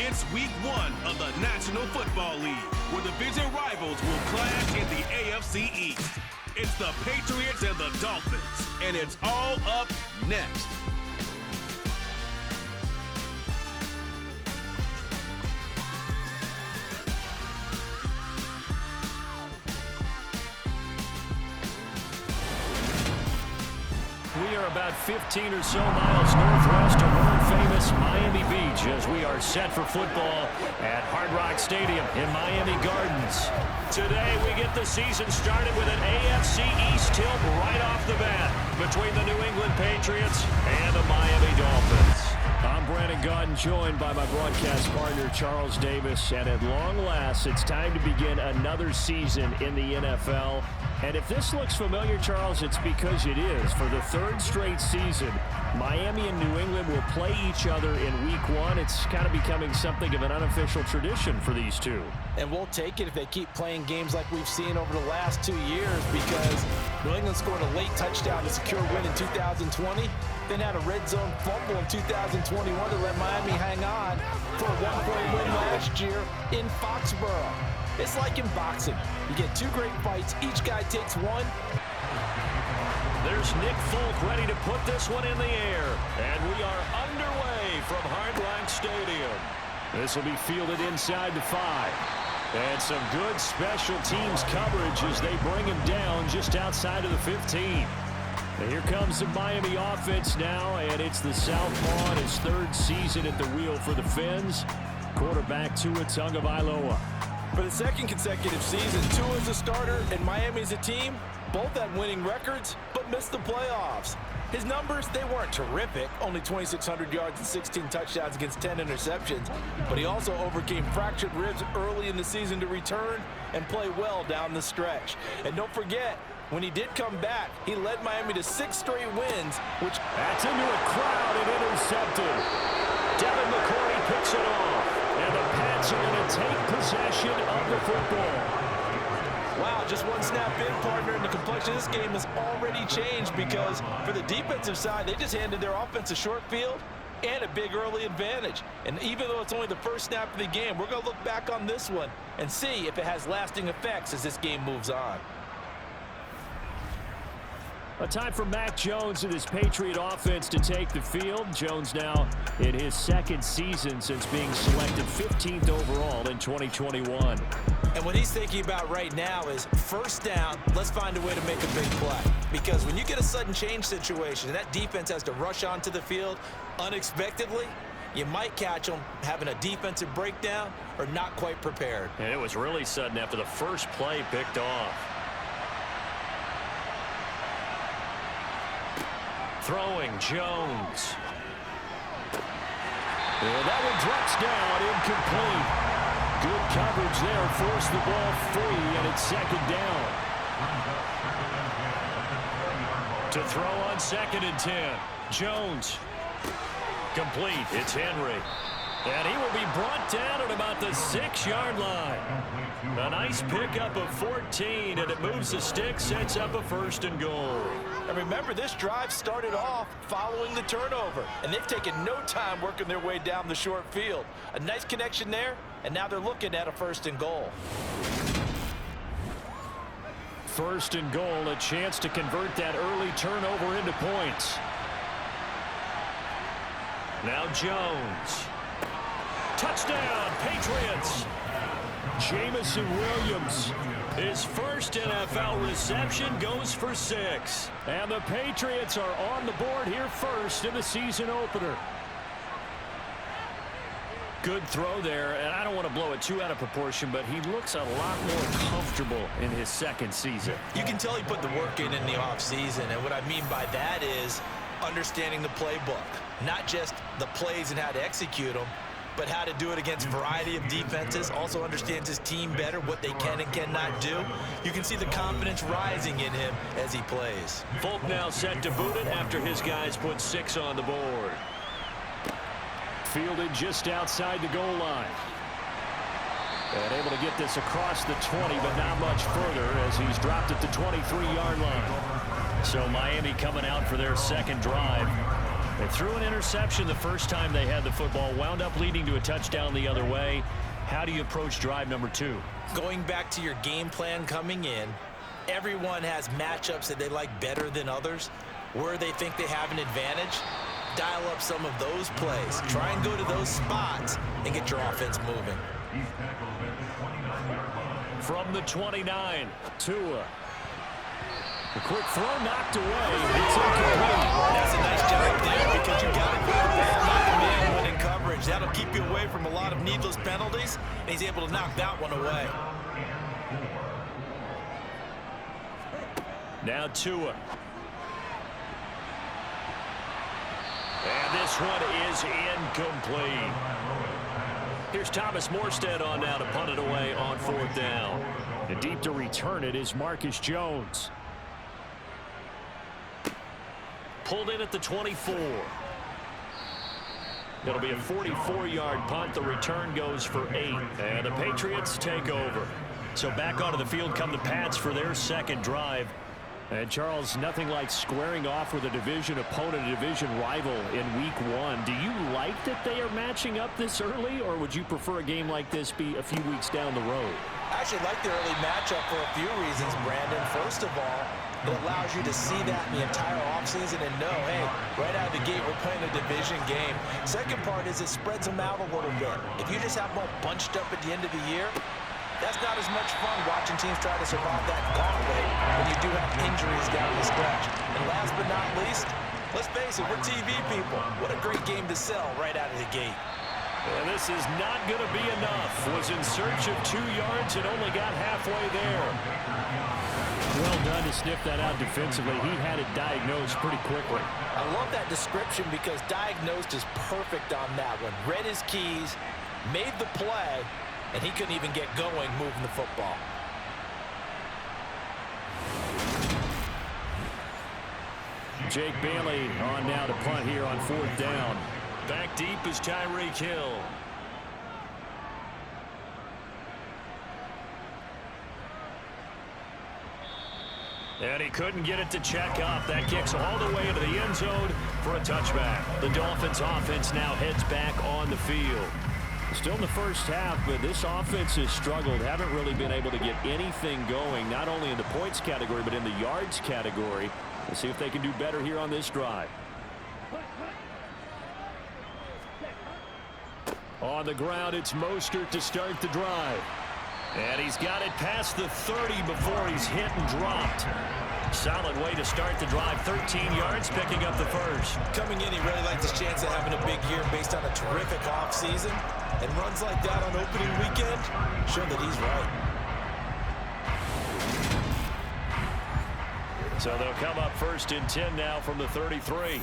It's week 1 of the National Football League, where division rivals will clash in the AFC East. It's the Patriots and the Dolphins, and it's all up next. We are about 15 or so miles northwest of world-famous Miami Beach as we are set for football at Hard Rock Stadium in Miami Gardens. Today we get the season started with an AFC East tilt right off the bat between the New England Patriots and the Miami Dolphins. I'm Brandon Gaudin, joined by my broadcast partner Charles Davis, and at long last it's time to begin another season in the NFL. And if this looks familiar, Charles, it's because it is. For the third straight season, Miami and New England will play each other in week 1. It's kind of becoming something of an unofficial tradition for these two. And we'll take it if they keep playing games like we've seen over the last 2 years, because New England scored a late touchdown to secure a win in 2020, then had a red zone fumble in 2021 to let Miami hang on for a one-point win last year in Foxborough. It's like in boxing. You get 2 great fights, each guy takes one. There's Nick Folk ready to put this one in the air. And we are underway from Hard Rock Stadium. This will be fielded inside the 5. And some good special teams coverage as they bring him down just outside of the 15. And here comes the Miami offense now, and it's the Southpaw in his 3rd season at the wheel for the Fins. Quarterback Tua Tagovailoa. For the 2nd consecutive season, Tua is a starter and Miami is a team. Both had winning records, but missed the playoffs. His numbers, they weren't terrific. Only 2,600 yards and 16 touchdowns against 10 interceptions. But he also overcame fractured ribs early in the season to return and play well down the stretch. And don't forget, when he did come back, he led Miami to 6 straight wins, which... That's into a crowd and intercepted. Devin McCourty picks it off. And the Pats are going to take possession of the football. Wow, just one snap in, partner, and the complexion of this game has already changed, because for the defensive side, they just handed their offense a short field and a big early advantage. And even though it's only the first snap of the game, we're going to look back on this one and see if it has lasting effects as this game moves on. A time for Mac Jones and his Patriot offense to take the field. Jones now in his 2nd season since being selected 15th overall in 2021. And what he's thinking about right now is first down, let's find a way to make a big play. Because when you get a sudden change situation and that defense has to rush onto the field unexpectedly, you might catch them having a defensive breakdown or not quite prepared. And it was really sudden after the first play picked off. Throwing Jones. And that one drops down, incomplete. Good coverage there, forced the ball free, and it's 2nd down. To throw on 2nd and 10. Jones. Complete. It's Henry. And he will be brought down at about the 6-yard line. A nice pickup of 14, and it moves the stick, sets up a 1st and goal. And remember, this drive started off following the turnover, and they've taken no time working their way down the short field. A nice connection there, and now they're looking at a 1st and goal. 1st and goal, a chance to convert that early turnover into points. Now Jones. Touchdown, Patriots. Jameson Williams, his 1st NFL reception, goes for 6. And the Patriots are on the board here first in the season opener. Good throw there, and I don't want to blow it too out of proportion, but he looks a lot more comfortable in his 2nd season. You can tell he put the work in the offseason, and what I mean by that is understanding the playbook. Not just the plays and how to execute them, but how to do it against a variety of defenses. Also understands his team better, what they can and cannot do. You can see the confidence rising in him as he plays. Folk now set to boot it after his guys put 6 on the board. Fielded just outside the goal line. And able to get this across the 20, but not much further as he's dropped at the 23-yard line. So Miami coming out for their 2nd drive. They threw an interception the first time they had the football, wound up leading to a touchdown the other way. How do you approach drive number 2? Going back to your game plan coming in, everyone has matchups that they like better than others. Where they think they have an advantage, dial up some of those plays. Try and go to those spots and get your offense moving. From the 29, Tua. A quick throw knocked away. It's incomplete. That's a nice job there because you got to put the ball knock the man when in coverage. That'll keep you away from a lot of needless penalties, and he's able to knock that one away. Now Tua. And this one is incomplete. Here's Thomas Morstead on now to punt it away on 4th down. And deep to return it is Marcus Jones. Pulled in at the 24. It'll be a 44-yard punt. The return goes for 8. And the Patriots take over. So back onto the field come the Pats for their second drive. And Charles, nothing like squaring off with a division opponent, a division rival in week 1. Do you like that they are matching up this early, or would you prefer a game like this be a few weeks down the road? I actually like the early matchup for a few reasons, Brandon. First of all, it allows you to see that in the entire offseason and know, hey, right out of the gate, we're playing a division game. Second part is it spreads them out a little bit. If you just have them all bunched up at the end of the year, that's not as much fun watching teams try to survive that gauntlet when you do have injuries down the stretch. And last but not least, let's face it, we're TV people. What a great game to sell right out of the gate. And this is not going to be enough. Was in search of 2 yards and only got halfway there. Well done to sniff that out defensively. He had it diagnosed pretty quickly. I love that description because diagnosed is perfect on that one. Read his keys, made the play, and he couldn't even get going moving the football. Jake Bailey on now to punt here on 4th down. Back deep is Tyreek Hill. And he couldn't get it to check up. That kicks all the way into the end zone for a touchback. The Dolphins offense now heads back on the field. Still in the first half, but this offense has struggled. Haven't really been able to get anything going, not only in the points category, but in the yards category. We'll see if they can do better here on this drive. On the ground, it's Mostert to start the drive. And he's got it past the 30 before he's hit and dropped. Solid way to start the drive. 13 yards, picking up the first. Coming in, he really likes his chance of having a big year based on a terrific offseason. And runs like that on opening weekend show that he's right. So they'll come up 1st and 10 now from the 33.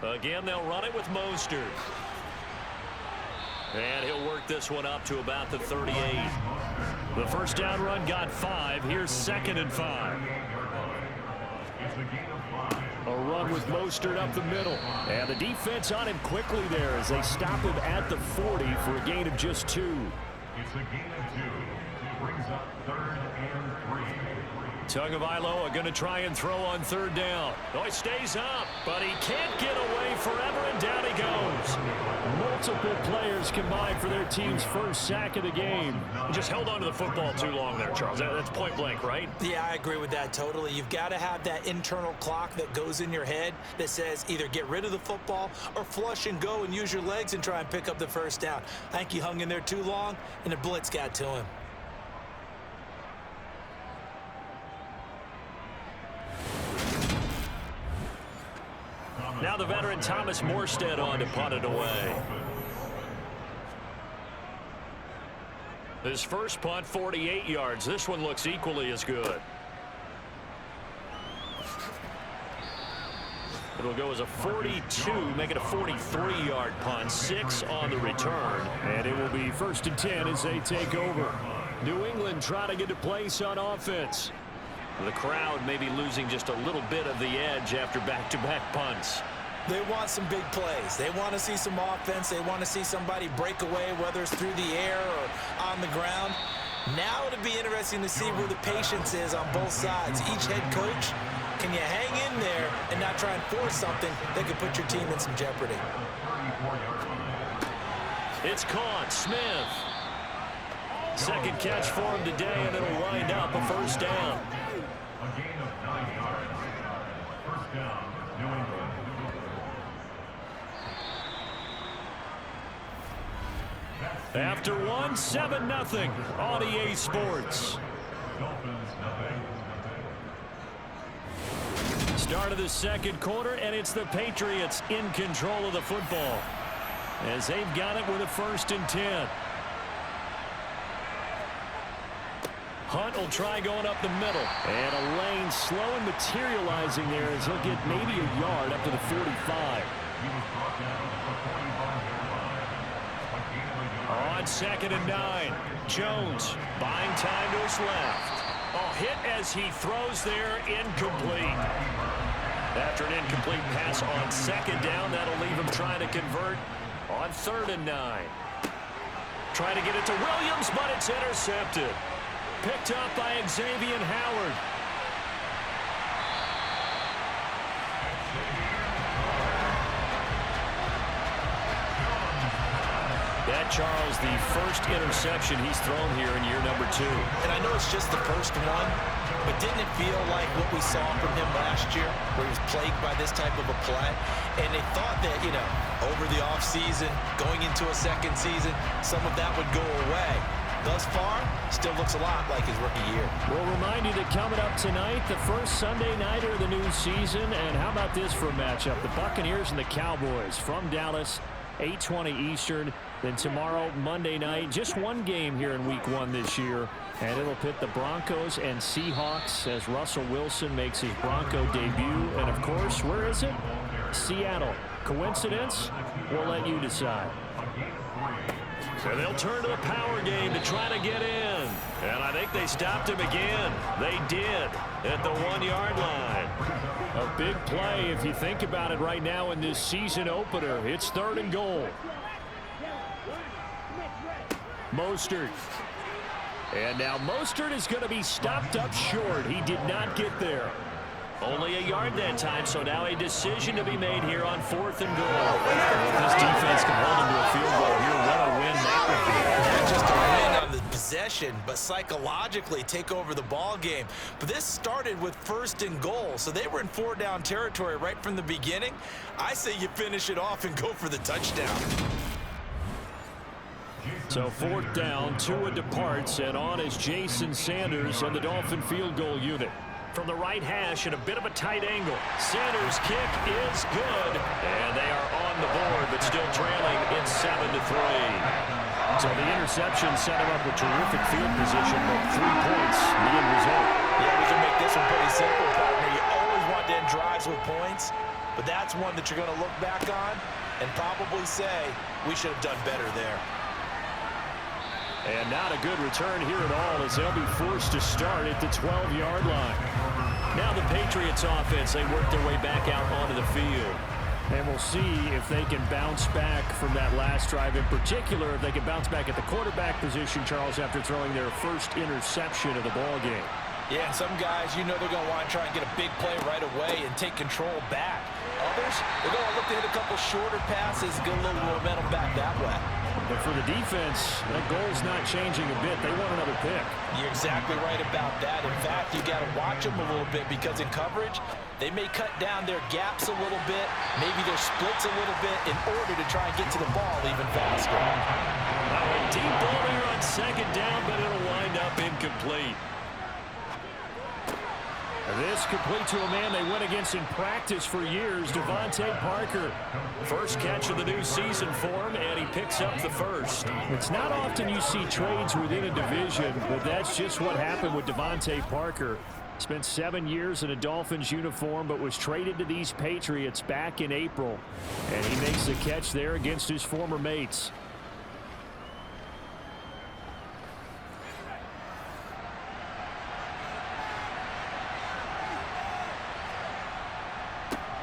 Again, they'll run it with Mostert. And he'll work this one up to about the 38. The first down run got 5. Here's 2nd and 5. A run with Mostert up the middle. And the defense on him quickly there as they stop him at the 40 for a gain of just 2. It's a gain of 2. Brings up 3rd and 3. Tagovailoa going to try and throw on 3rd down. Oh, he stays up, but he can't get away forever, and down he goes. Multiple players combined for their team's first sack of the game. He just held on to the football too long there, Charles. That's point blank, right? Yeah, I agree with that totally. You've got to have that internal clock that goes in your head that says either get rid of the football or flush and go and use your legs and try and pick up the first down. I think he hung in there too long, and the blitz got to him. Now the veteran Thomas Morstead on to punt it away. His first punt, 48 yards. This one looks equally as good. It'll go as a 42, make it a 43-yard punt, 6 on the return. And it will be 1st and 10 as they take over. New England trying to get a place on offense. The crowd maybe losing just a little bit of the edge after back-to-back punts. They want some big plays. They want to see some offense. They want to see somebody break away, whether it's through the air or on the ground. Now it'll be interesting to see where the patience is on both sides. Each head coach Can you hang in there and not try and force something that could put your team in some jeopardy? It's caught. Smith. Second catch for him today, and it'll wind up a first down. A gain of 9 yards. First down, New England. After 1, 7-0 on EA Sports. Dolphins, nothing. Start of the second quarter, and it's the Patriots in control of the football as they've got it with a 1st and 10. Hunt will try going up the middle. And a lane slow and materializing there as he'll get maybe a yard up to the 45. On 2nd and 9. Jones buying time to his left. Oh, hit as he throws there, incomplete. After an incomplete pass on 2nd down, that'll leave him trying to convert on 3rd and 9. Trying to get it to Williams, but it's intercepted. Picked up by Xavier Howard. That, Charles, the first interception he's thrown here in year number 2. And I know it's just the first one, but didn't it feel like what we saw from him last year, where he was plagued by this type of a play? And they thought that, you know, over the offseason, going into a second season, some of that would go away. Thus far, still looks a lot like his rookie year. We'll remind you that coming up tonight, the first Sunday nighter of the new season. And how about this for a matchup? The Buccaneers and the Cowboys from Dallas, 8:20 Eastern. Then tomorrow, Monday night, just one game here in Week 1 this year. And it'll pit the Broncos and Seahawks as Russell Wilson makes his Bronco debut. And, of course, where is it? Seattle. Coincidence? We'll let you decide. So they'll turn to the power game to try to get in. And I think they stopped him again. They did at the 1-yard line. A big play if you think about it right now in this season opener. It's 3rd and goal. Mostert. And now Mostert is going to be stopped up short. He did not get there. Only a yard that time, so now a decision to be made here on 4th and goal. If this defense can hold him to a field goal here, what a win that would be. Not just a win on the possession, but psychologically take over the ball game. But this started with 1st and goal, so they were in 4-down territory right from the beginning. I say you finish it off and go for the touchdown. So 4th down, Tua departs, and on is Jason Sanders and the Dolphin field goal unit. From the right hash at a bit of a tight angle. Sanders' kick is good. And they are on the board, but still trailing in 7-3. So the interception set him up with terrific field position, but 3 points, the end result. Yeah, we can make this one pretty simple, partner. You always want to end drives with points, but that's one that you're going to look back on and probably say, we should have done better there. And not a good return here at all as they'll be forced to start at the 12-yard line. Now the Patriots offense, they work their way back out onto the field. And we'll see if they can bounce back from that last drive. In particular, if they can bounce back at the quarterback position, Charles, after throwing their first interception of the ball game. Yeah, and some guys, you know they're going to want to try and get a big play right away and take control back. Others, they're going to look to hit a couple shorter passes and get a little momentum back that way. But for the defense, that goal's not changing a bit. They want another pick. You're exactly right about that. In fact, you got to watch them a little bit because in coverage, they may cut down their gaps a little bit, maybe their splits a little bit in order to try and get to the ball even faster. A deep ball here on 2nd down, but it'll wind up incomplete. This complete to a man they went against in practice for years, Devontae Parker. First catch of the new season for him, and he picks up the first. It's not often you see trades within a division, but that's just what happened with Devontae Parker. Spent 7 years in a Dolphins uniform, but was traded to these Patriots back in April. And he makes the catch there against his former mates.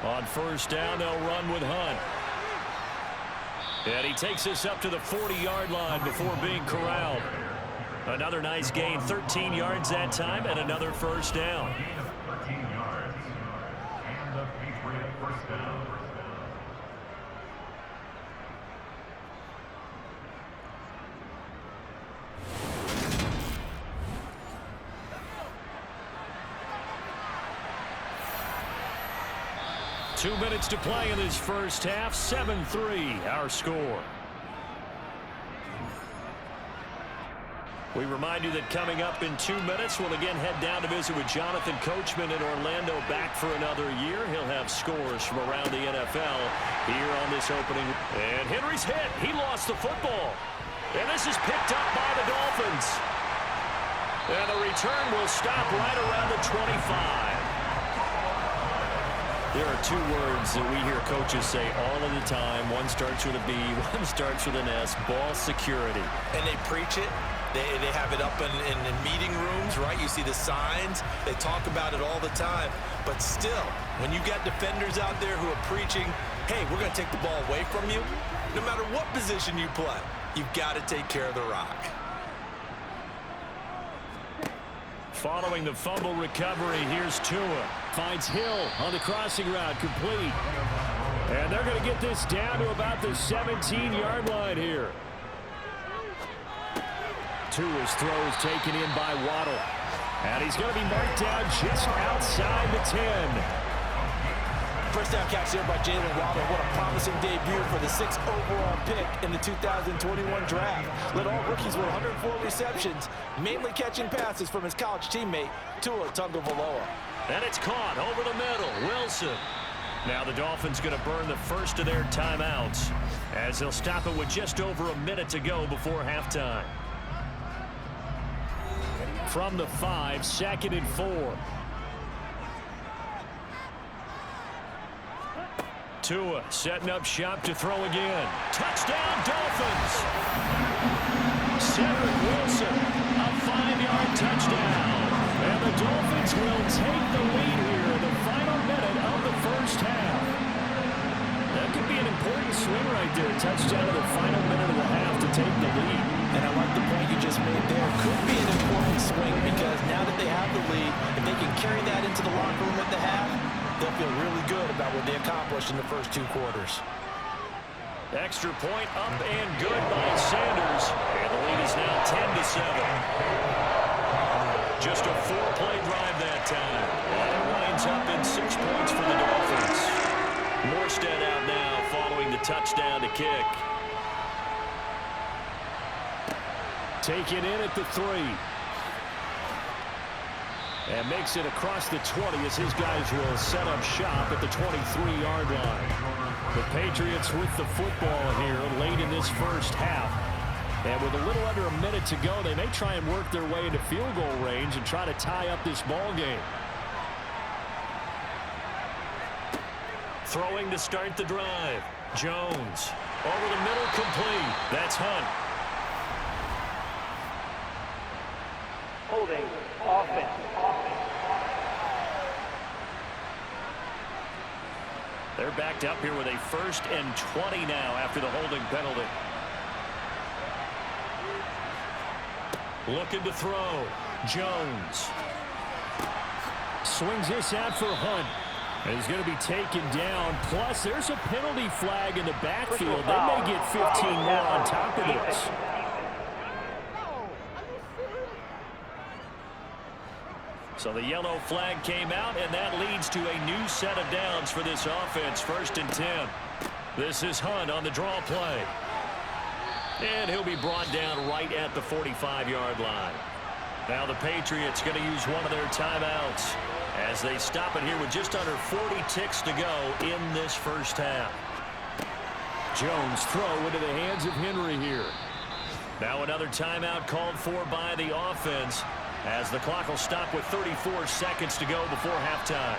On 1st down, they'll run with Hunt. And he takes us up to the 40-yard line before being corralled. Another nice gain, 13 yards that time, and another 1st down. 2 minutes to play in this first half. 7-3 our score. We remind you that coming up in 2 minutes, we'll again head down to visit with Jonathan Coachman in Orlando, back for another year. He'll have scores from around the NFL here on this opening. And Henry's hit. He lost the football. And this is picked up by the Dolphins. And the return will stop right around the 25. There are 2 words that we hear coaches say all of the time. One starts with a B, one starts with an S. Ball security. And they preach it. They have it up in meeting rooms, right? You see the signs. They talk about it all the time. But still, when you got defenders out there who are preaching, hey, we're going to take the ball away from you, no matter what position you play, you've got to take care of the rock. Following the fumble recovery, here's Tua. Finds Hill on the crossing route, complete. And they're going to get this down to about the 17-yard line here. Tua's throw is taken in by Waddle. And he's going to be marked down just outside the 10. First down catch there by Jaylen Waddle. What a promising debut for the 6th overall pick in the 2021 draft. Led all rookies with 104 receptions, mainly catching passes from his college teammate, Tua Tagovailoa. And it's caught over the middle. Wilson. Now the Dolphins going to burn the first of their timeouts as they'll stop it with just over a minute to go before halftime. From the 5, 2nd and 4. Tua setting up shop to throw again. Touchdown, Dolphins! Cedric Wilson, a 5-yard touchdown. And the Dolphins will take the lead here in the final minute of the first half. That could be an important swing right there. Touchdown in the final minute of the half to take the lead. And I like the point you just made there. Could be an important swing because now that they have the lead, if they can carry that into the locker room at the half, they'll feel really good about what they accomplished in the first 2 quarters. Extra point up and good by Sanders. And the lead is now 10-7. Just a 4-play drive that time. And it winds up in 6 points for the Dolphins. Morstead out now following the touchdown to kick. Taken in at the 3. And makes it across the 20 as his guys will set up shop at the 23-yard line. The Patriots with the football here late in this first half. And with a little under a minute to go, they may try and work their way into field goal range and try to tie up this ball game. Throwing to start the drive. Jones. Over the middle, complete. That's Hunt. Holding offense. They're backed up here with a 1st and 20 now after the holding penalty. Looking to throw. Jones. Swings this out for Hunt. And he's going to be taken down. Plus, there's a penalty flag in the backfield. They may get 15 more on top of this. So the yellow flag came out, and that leads to a new set of downs for this offense. 1st and 10. This is Hunt on the draw play. And he'll be brought down right at the 45-yard line. Now the Patriots going to use one of their timeouts as they stop it here with just under 40 ticks to go in this first half. Jones throw into the hands of Henry here. Now another timeout called for by the offense, as the clock will stop with 34 seconds to go before halftime.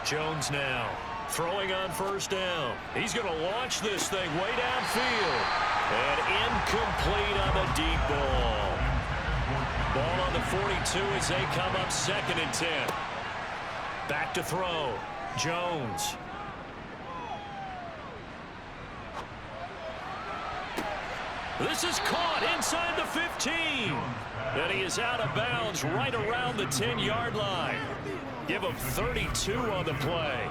Jones now throwing on 1st down. He's going to launch this thing way downfield. And incomplete on the deep ball. Ball on the 42 as they come up 2nd and 10. Back to throw. Jones. This is caught inside the 15. And he is out of bounds right around the 10-yard line. Give him 32 on the play.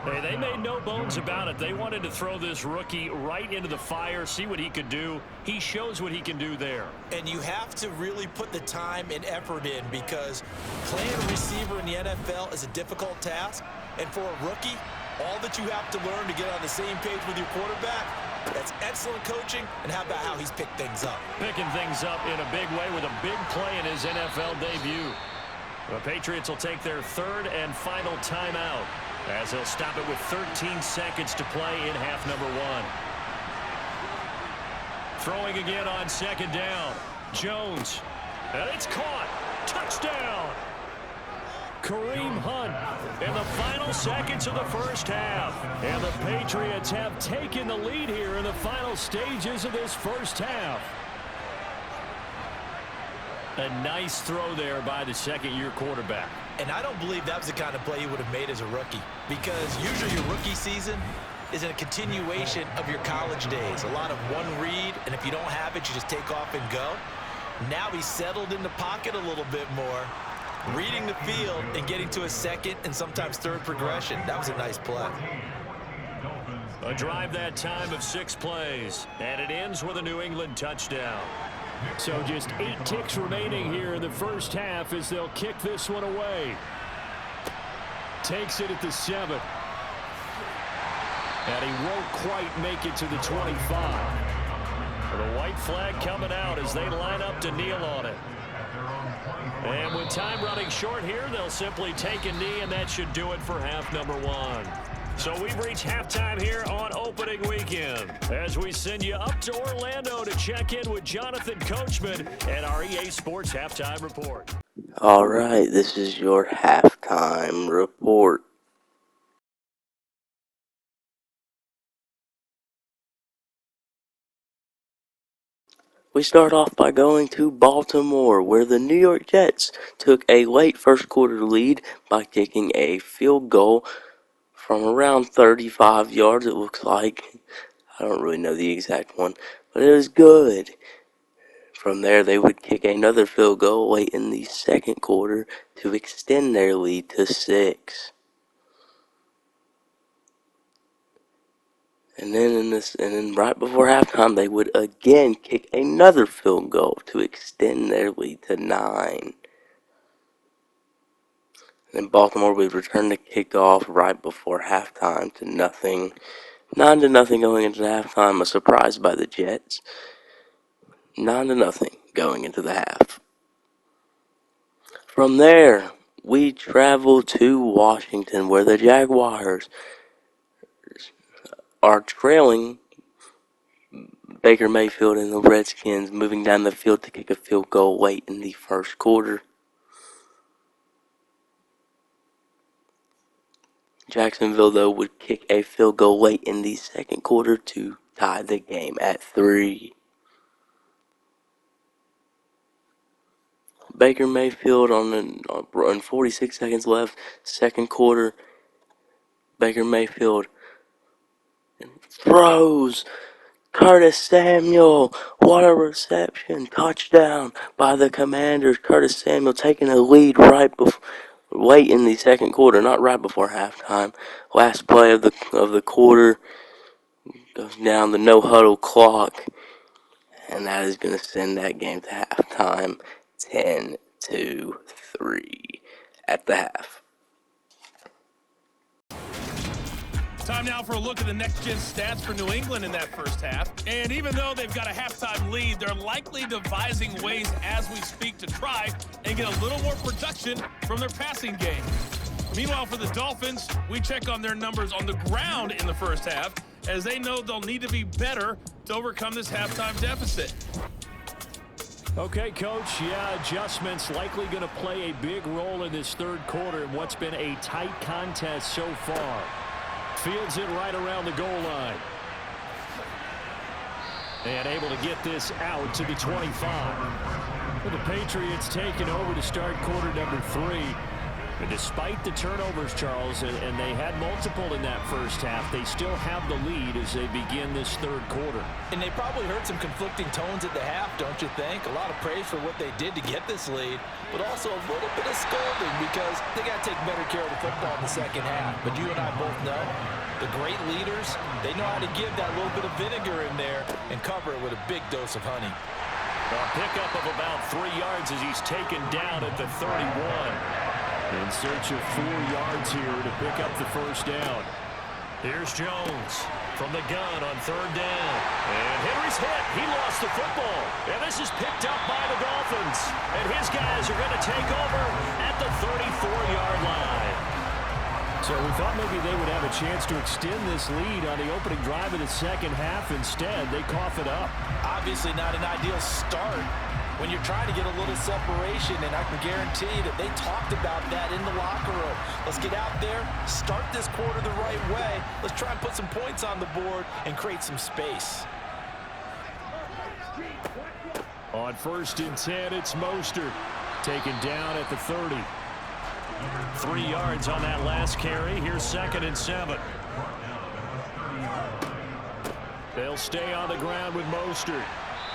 Hey, they made no bones about it. They wanted to throw this rookie right into the fire, see what he could do. He shows what he can do there. And you have to really put the time and effort in because playing a receiver in the NFL is a difficult task. And for a rookie, all that you have to learn to get on the same page with your quarterback, that's excellent coaching. And how about how he's picked things up? Picking things up in a big way with a big play in his NFL debut. The Patriots will take their third and final timeout as they'll stop it with 13 seconds to play in half number 1. Throwing again on second down. Jones. And it's caught. Touchdown. Kareem Hunt in the final seconds of the first half. And the Patriots have taken the lead here in the final stages of this first half. A nice throw there by the second-year quarterback. And I don't believe that was the kind of play he would have made as a rookie, because usually your rookie season is a continuation of your college days. A lot of one read, and if you don't have it, you just take off and go. Now he's settled in the pocket a little bit more, reading the field and getting to a second and sometimes third progression. That was a nice play. A drive that time of 6 plays, and it ends with a New England touchdown. So just 8 ticks remaining here in the first half as they'll kick this one away. Takes it at the 7. And he won't quite make it to the 25. The white flag coming out as they line up to kneel on it. And with time running short here, they'll simply take a knee, and that should do it for half number 1. So we've reached halftime here on opening weekend as we send you up to Orlando to check in with Jonathan Coachman and our EA Sports Halftime Report. All right, this is your halftime report. We start off by going to Baltimore, where the New York Jets took a late first quarter lead by kicking a field goal from around 35 yards, it looks like. I don't really know the exact one, but it was good. From there, they would kick another field goal late in the second quarter to extend their lead to 6. And then right before halftime, they would again kick another field goal to extend their lead to 9. And then Baltimore would return the kickoff right before halftime to nothing. 9-0 going into halftime. A surprise by the Jets. 9-0 going into the half. From there, we travel to Washington, where the Jaguars are trailing Baker Mayfield and the Redskins, moving down the field to kick a field goal late in the first quarter. Jacksonville, though, would kick a field goal late in the second quarter to tie the game at 3. Baker Mayfield on 46 seconds left, second quarter. Baker Mayfield throws. Curtis Samuel, what a reception, touchdown by the Commanders. Curtis Samuel taking a lead late in the second quarter, not right before halftime. Last play of the quarter goes down the no huddle clock, and that is going to send that game to halftime, 10-3 at the half. Time now for a look at the next-gen stats for New England in that first half. And even though they've got a halftime lead, they're likely devising ways as we speak to try and get a little more production from their passing game. Meanwhile, for the Dolphins, we check on their numbers on the ground in the first half, as they know they'll need to be better to overcome this halftime deficit. Okay, Coach, adjustments likely going to play a big role in this third quarter in what's been a tight contest so far. Fields it right around the goal line. And able to get this out to the 25. With the Patriots taking over to start quarter number 3. And despite the turnovers, Charles, and they had multiple in that first half, they still have the lead as they begin this third quarter. And they probably heard some conflicting tones at the half, don't you think? A lot of praise for what they did to get this lead, but also a little bit of scolding because they got to take better care of the football in the second half. But you and I both know the great leaders, they know how to give that little bit of vinegar in there and cover it with a big dose of honey. A pickup of about 3 yards as he's taken down at the 31. In search of 4 yards here to pick up the first down. Here's Jones from the gun on 3rd down. And Henry's hit. He lost the football. And this is picked up by the Dolphins. And his guys are going to take over at the 34-yard line. So we thought maybe they would have a chance to extend this lead on the opening drive of the second half. Instead, they cough it up. Obviously not an ideal start when you're trying to get a little separation, and I can guarantee that they talked about that in the locker room. Let's get out there, start this quarter the right way. Let's try and put some points on the board and create some space. On 1st and 10, it's Mostert taken down at the 30. 3 yards on that last carry. Here's 2nd and 7. They'll stay on the ground with Mostert.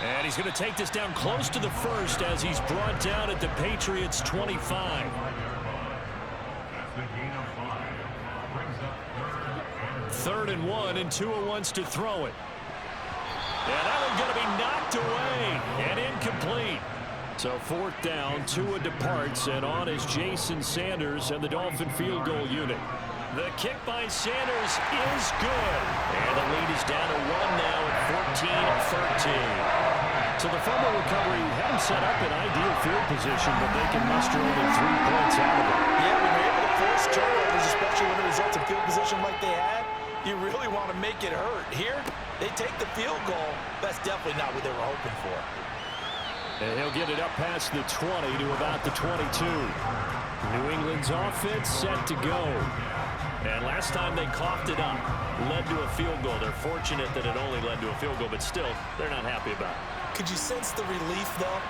And he's going to take this down close to the 1st as he's brought down at the Patriots' 25. 3rd and 1, and Tua wants to throw it. And that one's going to be knocked away and incomplete. So 4th down, Tua departs, and on is Jason Sanders and the Dolphin field goal unit. The kick by Sanders is good. And the lead is down to 1 now at 14-13. So the fumble recovery had him set up in ideal field position, but they can muster only 3 points out of it. Yeah, when you're able to force turnovers, especially when it results in field position like they had, you really want to make it hurt. Here, they take the field goal. That's definitely not what they were hoping for. And he'll get it up past the 20 to about the 22. New England's offense set to go. And last time they coughed it up, led to a field goal. They're fortunate that it only led to a field goal, but still, they're not happy about it. Could you sense the relief, though,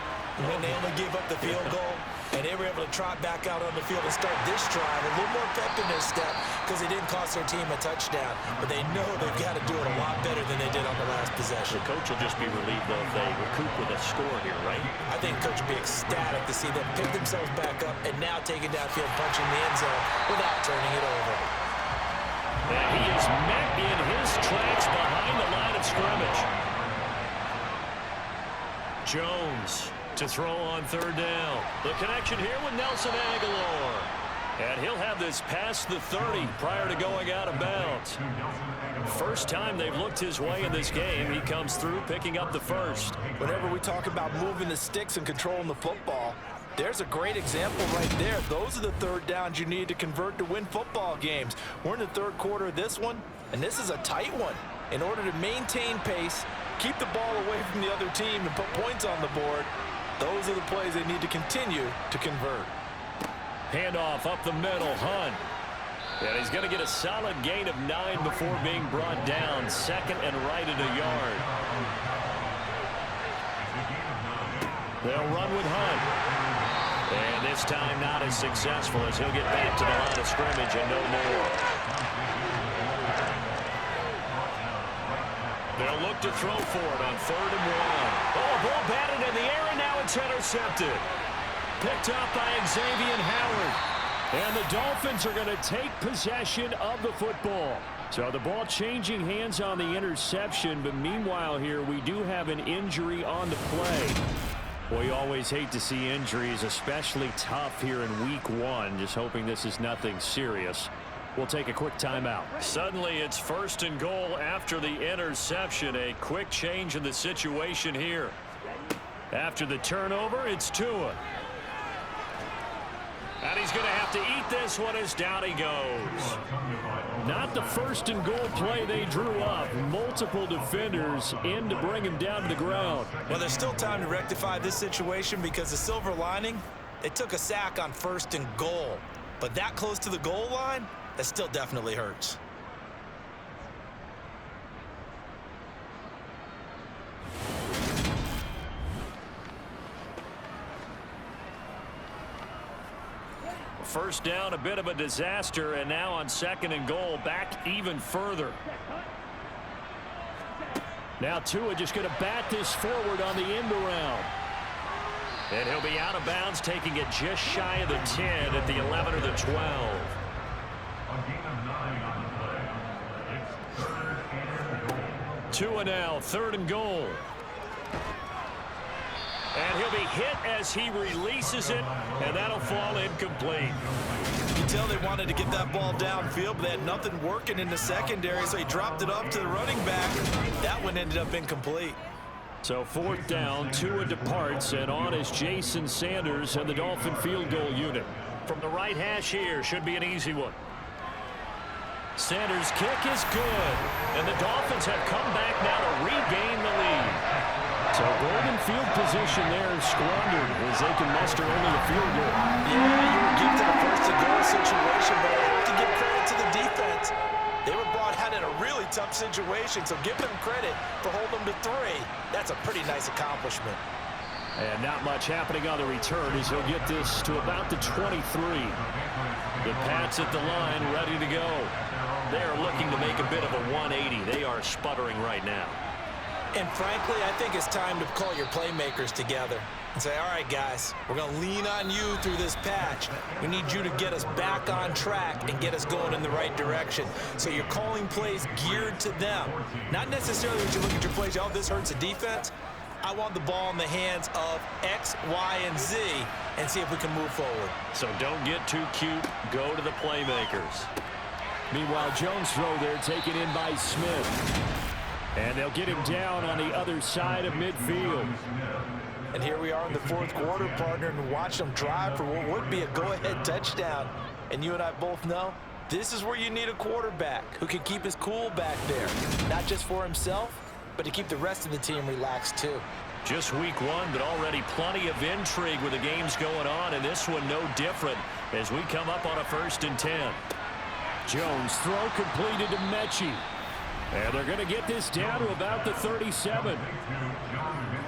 when they only gave up the field goal and they were able to trot back out on the field and start this drive? A little more pep in their step because it didn't cost their team a touchdown. But they know they've got to do it a lot better than they did on the last possession. The coach will just be relieved, though, if they recoup with a score here, right? I think coach will be ecstatic to see them pick themselves back up and now take it downfield, punching the end zone without turning it over. And he is met in his tracks behind the line of scrimmage. Jones to throw on 3rd down. The connection here with Nelson Aguilar. And he'll have this past the 30 prior to going out of bounds. First time they've looked his way in this game. He comes through picking up the first. Whenever we talk about moving the sticks and controlling the football, there's a great example right there. Those are the 3rd downs you need to convert to win football games. We're in the 3rd quarter of this one, and this is a tight one. In order to maintain pace, keep the ball away from the other team, and put points on the board, those are the plays they need to continue to convert. Handoff up the middle, Hunt. And he's going to get a solid gain of 9 before being brought down. 2nd and right at a yard. They'll run with Hunt. And this time not as successful as he'll get back to the line of scrimmage and no more. They'll look to throw for it on 3rd and 1. Oh, ball batted in the air, and now it's intercepted. Picked up by Xavier Howard. And the Dolphins are going to take possession of the football. So the ball changing hands on the interception, but meanwhile here we do have an injury on the play. We always hate to see injuries, especially tough here in week 1. Just hoping this is nothing serious. We'll take a quick timeout. Suddenly it's 1st and goal after the interception. A quick change in the situation here. After the turnover, it's Tua. And he's going to have to eat this one as down he goes. Not the 1st and goal play they drew up. Multiple defenders in to bring him down to the ground. Well, there's still time to rectify this situation because the silver lining, they took a sack on 1st and goal. But that close to the goal line, that still definitely hurts. First down, a bit of a disaster, and now on 2nd and goal, back even further. Now Tua just going to bat this forward on the end around. And he'll be out of bounds, taking it just shy of the 10 at the 11 or the 12. Tua now, 3rd and goal. And he'll be hit as he releases it, and that'll fall incomplete. You can tell they wanted to get that ball downfield, but they had nothing working in the secondary, so he dropped it off to the running back. That one ended up incomplete. So 4th down, Tua departs, and on is Jason Sanders and the Dolphin field goal unit. From the right hash here, should be an easy one. Sanders' kick is good, and the Dolphins have come back now to regain the lead. So golden field position there is squandered as they can muster only a field goal. Yeah, you were gifted a first-and-goal situation, but I have to give credit to the defense. They were brought out in a really tough situation, so give them credit for holding them to 3. That's a pretty nice accomplishment. And not much happening on the return as he'll get this to about the 23. The Pats at the line, ready to go. They are looking to make a bit of a 180. They are sputtering right now. And frankly, I think it's time to call your playmakers together and say, all right, guys, we're going to lean on you through this patch. We need you to get us back on track and get us going in the right direction. So you're calling plays geared to them. Not necessarily that you look at your plays, oh, this hurts the defense. I want the ball in the hands of X, Y, and Z and see if we can move forward. So don't get too cute. Go to the playmakers. Meanwhile, Jones' throw there taken in by Smith. And they'll get him down on the other side of midfield. And here we are in the 4th quarter, partner, and watch them drive for what would be a go-ahead touchdown. And you and I both know this is where you need a quarterback who can keep his cool back there. Not just for himself, but to keep the rest of the team relaxed too. Just week 1, but already plenty of intrigue with the games going on, and this one no different as we come up on a 1st and 10. Jones' throw completed to Metchie. And they're going to get this down to about the 37.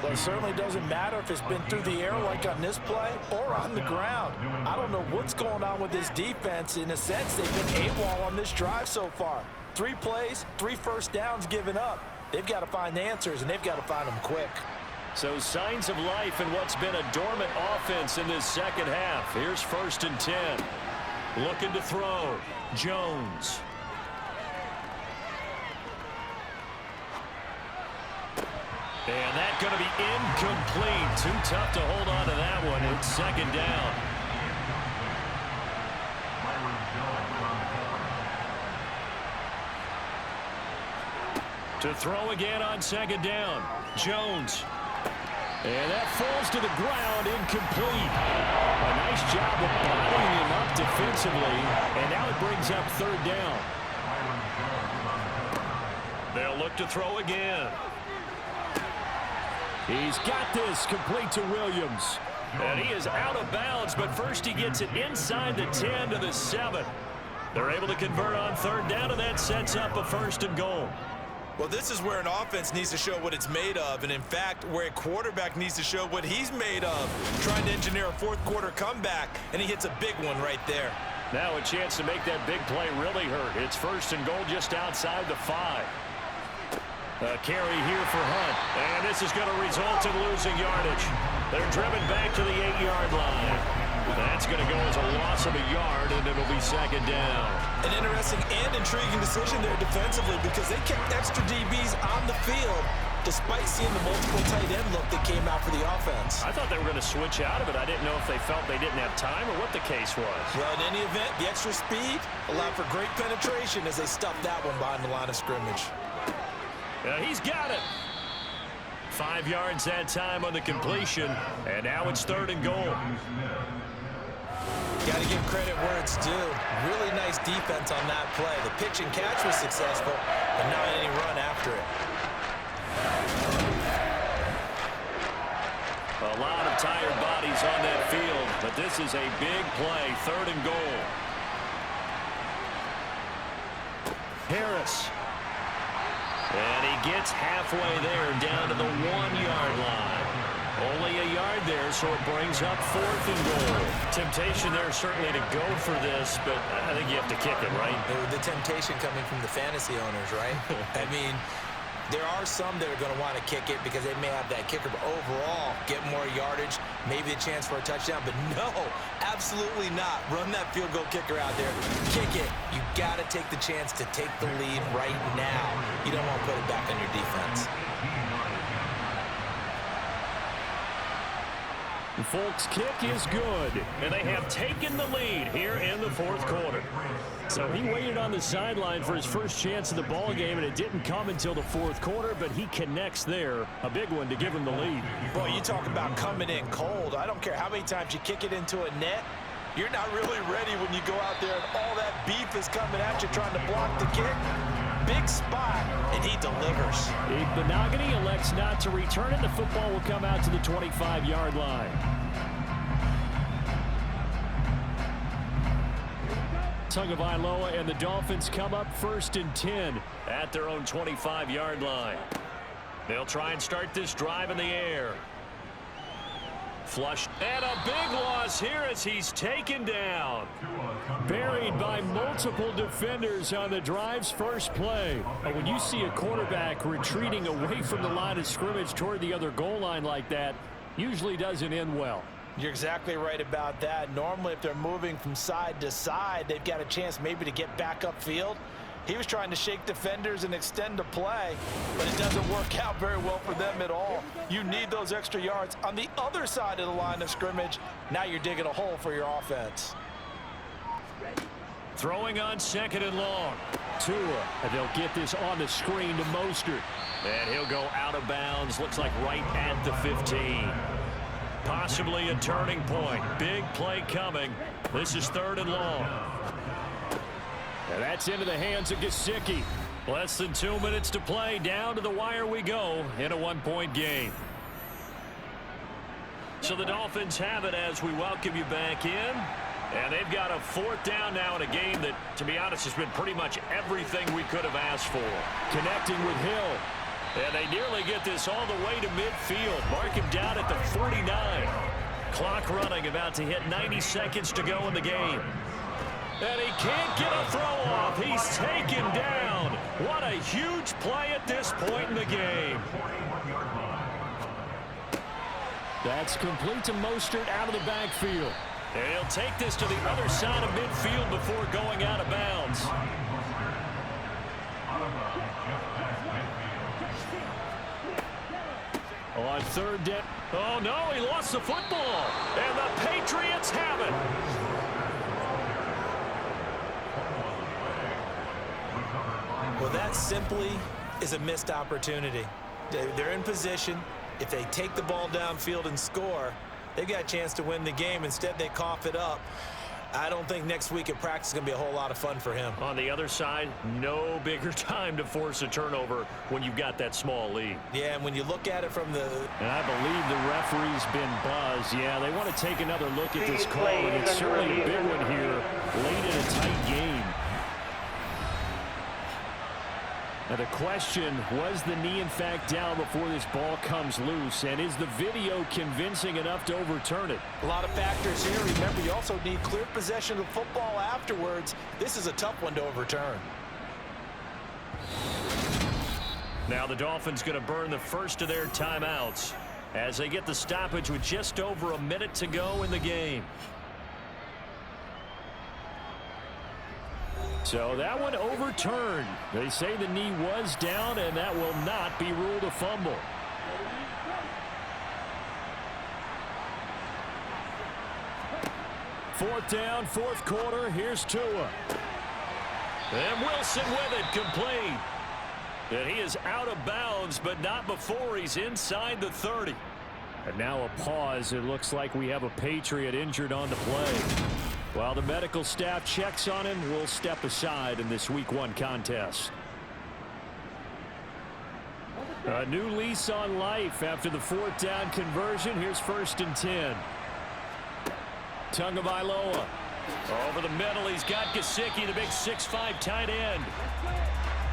Well, it certainly doesn't matter if it's been through the air like on this play or on the ground. I don't know what's going on with this defense. In a sense, they've been AWOL on this drive so far. 3 plays, 3 first downs given up. They've got to find answers, and they've got to find them quick. So signs of life in what's been a dormant offense in this second half. Here's 1st and 10. Looking to throw. Jones. And that's going to be incomplete. Too tough to hold on to that one. It's 2nd down. To throw again on 2nd down. Jones. And that falls to the ground, incomplete. A nice job of bottling him up defensively. And now it brings up 3rd down. They'll look to throw again. He's got this complete to Williams. And he is out of bounds, but first he gets it inside the 10 to the 7. They're able to convert on 3rd down, and that sets up a 1st and goal. Well, this is where an offense needs to show what it's made of, and in fact, where a quarterback needs to show what he's made of. Trying to engineer a 4th quarter comeback, and he hits a big one right there. Now a chance to make that big play really hurt. It's 1st and goal just outside the 5. A carry here for Hunt, and this is going to result in losing yardage. They're driven back to the 8-yard line. That's going to go as a loss of a yard, and it'll be 2nd down. An interesting and intriguing decision there defensively because they kept extra DBs on the field despite seeing the multiple tight end look that came out for the offense. I thought they were going to switch out of it. I didn't know if they felt they didn't have time or what the case was. Well, in any event, the extra speed allowed for great penetration as they stuffed that one behind the line of scrimmage. He's got it. 5 yards that time on the completion, and now it's 3rd and goal. Got to give credit where it's due. Really nice defense on that play. The pitch and catch was successful, but not any run after it. A lot of tired bodies on that field, but this is a big play. 3rd and goal. Harris. And he gets halfway there, down to the 1-yard line. Only a yard there, so it brings up 4th and goal. Temptation there certainly to go for this, but I think you have to kick it, right? The temptation coming from the fantasy owners, right? I mean, there are some that are going to want to kick it because they may have that kicker, but overall, get more yardage, maybe a chance for a touchdown. But no, absolutely not. Run that field goal kicker out there. Kick it. You got to take the chance to take the lead right now. You don't want to put it back on your defense. The Folks' kick is good, and they have taken the lead here in the fourth quarter. So he waited on the sideline for his first chance of the ball game, and it didn't come until the fourth quarter, but he connects there. A big one to give him the lead. Boy, you talk about coming in cold. I don't care how many times you kick it into a net. You're not really ready when you go out there and all that beef is coming at you trying to block the kick. Big spot, and he delivers. Benogany elects not to return it. The football will come out to the 25-yard line. Tagovailoa and the Dolphins come up 1st and 10 at their own 25-yard line. They'll try and start this drive in the air. Flushed, and a big loss here as he's taken down. Buried by multiple defenders on the drive's first play. But when you see a quarterback retreating away from the line of scrimmage toward the other goal line like that, usually doesn't end well. You're exactly right about that. Normally, if they're moving from side to side, they've got a chance maybe to get back upfield. He was trying to shake defenders and extend the play, but it doesn't work out very well for them at all. You need those extra yards on the other side of the line of scrimmage. Now you're digging a hole for your offense. Throwing on 2nd and long. Tua, and they'll get this on the screen to Mostert. And he'll go out of bounds. Looks like right at the 15. Possibly a turning point. Big play coming. This is 3rd and long. And that's into the hands of Gesicki. Less than 2 minutes to play. Down to the wire we go in a 1-point game. So the Dolphins have it as we welcome you back in. And they've got a 4th down now in a game that, to be honest, has been pretty much everything we could have asked for. Connecting with Hill. And they nearly get this all the way to midfield. Mark him down at the 49. Clock running, about to hit 90 seconds to go in the game. And he can't get a throw off. He's taken down. What a huge play at this point in the game. That's complete to Mostert out of the backfield. And he'll take this to the other side of midfield before going out of bounds. On 3rd down. Oh, no, he lost the football. And the Patriots have it. Well, that simply is a missed opportunity. They're in position. If they take the ball downfield and score, they've got a chance to win the game. Instead, they cough it up. I don't think next week at practice is going to be a whole lot of fun for him. On the other side, no bigger time to force a turnover when you've got that small lead. Yeah, and when you look at it from the... And I believe the referee's been buzzed. Yeah, they want to take another look at this call, and it's certainly a big one here late in a tight game. Now the question, was the knee in fact down before this ball comes loose? And is the video convincing enough to overturn it? A lot of factors here. Remember, you also need clear possession of football afterwards. This is a tough one to overturn. Now the Dolphins going to burn the first of their timeouts as they get the stoppage with just over a minute to go in the game. So that one overturned. They say the knee was down, and that will not be ruled a fumble. Fourth down, fourth quarter. Here's Tua. And Wilson with it, complete. And he is out of bounds, but not before he's inside the 30. And now a pause. It looks like we have a Patriot injured on the play. While the medical staff checks on him, we'll step aside in this Week 1 contest. A new lease on life after the 4th down conversion. Here's 1st and 10. Tagovailoa. Over the middle, he's got Gesicki, the big 6'5" tight end.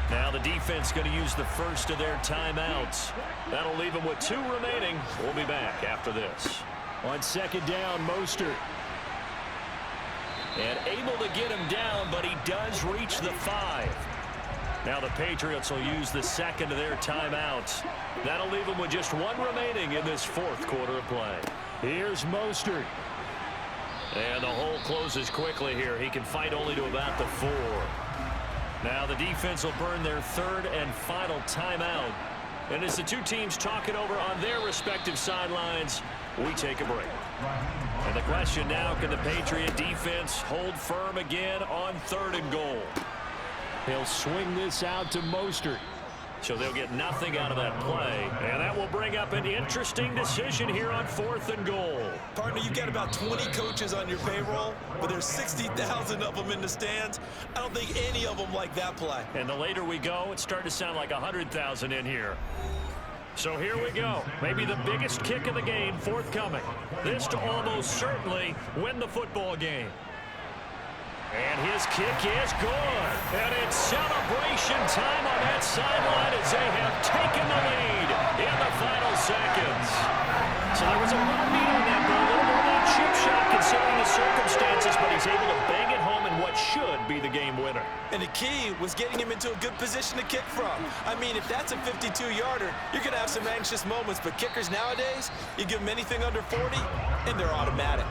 Now the defense going to use the first of their timeouts. That'll leave them with 2 remaining. We'll be back after this. On 2nd down, Mostert. And able to get him down, but he does reach the 5. Now the Patriots will use the 2nd of their timeouts. That'll leave them with just 1 remaining in this 4th quarter of play. Here's Mostert. And the hole closes quickly here. He can fight only to about the 4. Now the defense will burn their 3rd and final timeout. And as the two teams talk it over on their respective sidelines, we take a break. And the question now, can the Patriot defense hold firm again on 3rd and goal? He'll swing this out to Mostert. So they'll get nothing out of that play. And that will bring up an interesting decision here on 4th and goal. Partner, you've got about 20 coaches on your payroll, but there's 60,000 of them in the stands. I don't think any of them like that play. And the later we go, it's starting to sound like 100,000 in here. So here we go. Maybe the biggest kick of the game forthcoming. This to almost certainly win the football game. And his kick is good. And it's celebration time on that sideline as they have taken the lead in the final seconds. So there was a little meat on that ball, a little more than a chip shot considering the circumstances, but he's able to bang it home in what should be the game winner. And the key was getting him into a good position to kick from. I mean, if that's a 52-yarder, you're going to have some anxious moments, but kickers nowadays, you give them anything under 40, and they're automatic.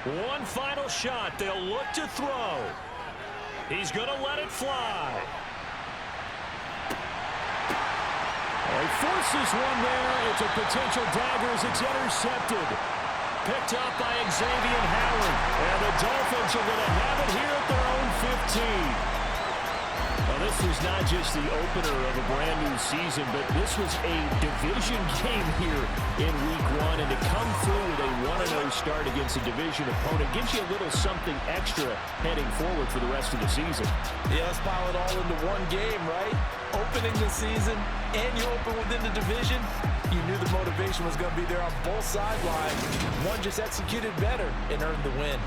One final shot. They'll look to throw. He's going to let it fly. He forces one there. It's a potential dagger as it's intercepted. Picked up by Xavier Howard. And the Dolphins are going to have it here at their own 15. Well, this was not just the opener of a brand new season, but this was a division game here in week 1. And to come through with a 1-0 start against a division opponent gives you a little something extra heading forward for the rest of the season. Yeah, let's pile it all into one game, right? Opening the season, and you open within the division. You knew the motivation was going to be there on both sidelines. One just executed better and earned the win.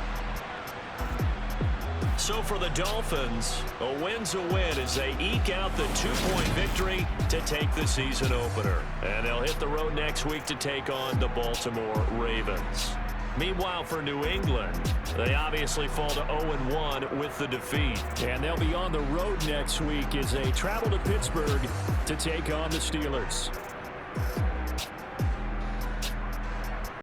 So for the Dolphins, a win's a win as they eke out the 2-point victory to take the season opener. And they'll hit the road next week to take on the Baltimore Ravens. Meanwhile, for New England, they obviously fall to 0-1 with the defeat. And they'll be on the road next week as they travel to Pittsburgh to take on the Steelers.